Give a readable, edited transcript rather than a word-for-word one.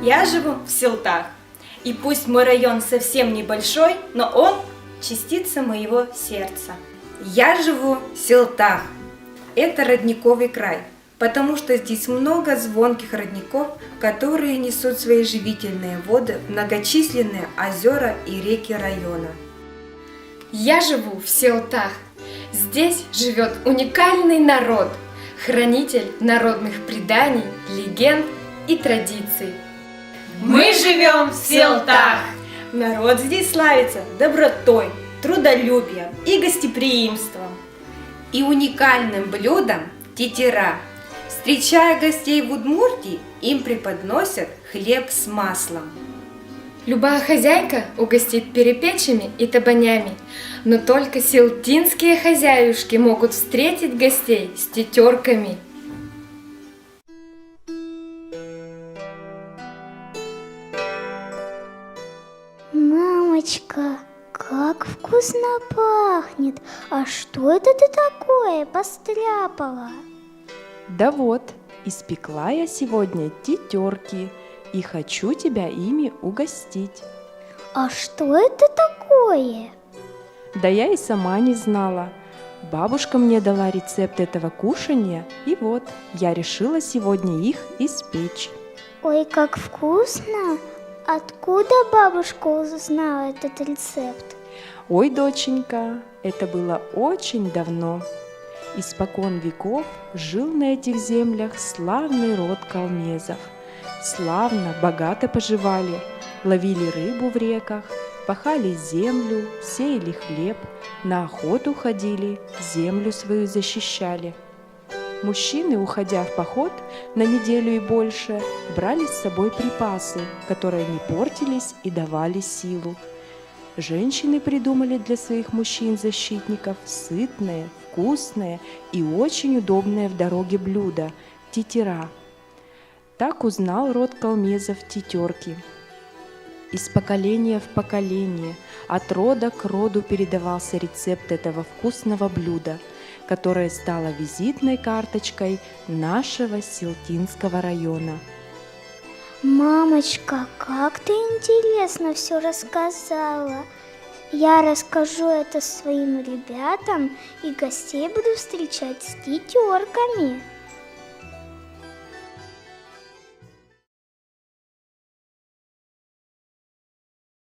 Я живу в Селтах, и пусть мой район совсем небольшой, но он частица моего сердца. Я живу в Селтах. Это родниковый край, потому что здесь много звонких родников, которые несут свои живительные воды в многочисленные озера и реки района. Я живу в Селтах. Здесь живет уникальный народ, хранитель народных преданий, легенд и традиций. Мы живем в Селтах! Народ здесь славится добротой, трудолюбием и гостеприимством. И уникальным блюдом тетера. Встречая гостей в Удмуртии, им преподносят хлеб с маслом. Любая хозяйка угостит перепечами и табанями, но только селтинские хозяюшки могут встретить гостей с тетерками. Мамочка, как вкусно пахнет! А что это ты такое постряпала? Да вот, испекла я сегодня тетерки и хочу тебя ими угостить. А что это такое? Да я и сама не знала. Бабушка мне дала рецепт этого кушанья, и вот, я решила сегодня их испечь. Ой, как вкусно! Откуда бабушка узнала этот рецепт? Ой, доченька, это было очень давно. Испокон веков жил на этих землях славный род калмезов. Славно, богато поживали, ловили рыбу в реках, пахали землю, сеяли хлеб, на охоту ходили, землю свою защищали. Мужчины, уходя в поход на неделю и больше, брали с собой припасы, которые не портились и давали силу. Женщины придумали для своих мужчин-защитников сытное, вкусное и очень удобное в дороге блюдо – тетера. Так узнал род калмезов тетерки. Из поколения в поколение, от рода к роду передавался рецепт этого вкусного блюда, которое стало визитной карточкой нашего Селтинского района. Мамочка, как ты интересно все рассказала. Я расскажу это своим ребятам и гостей буду встречать с тетерками.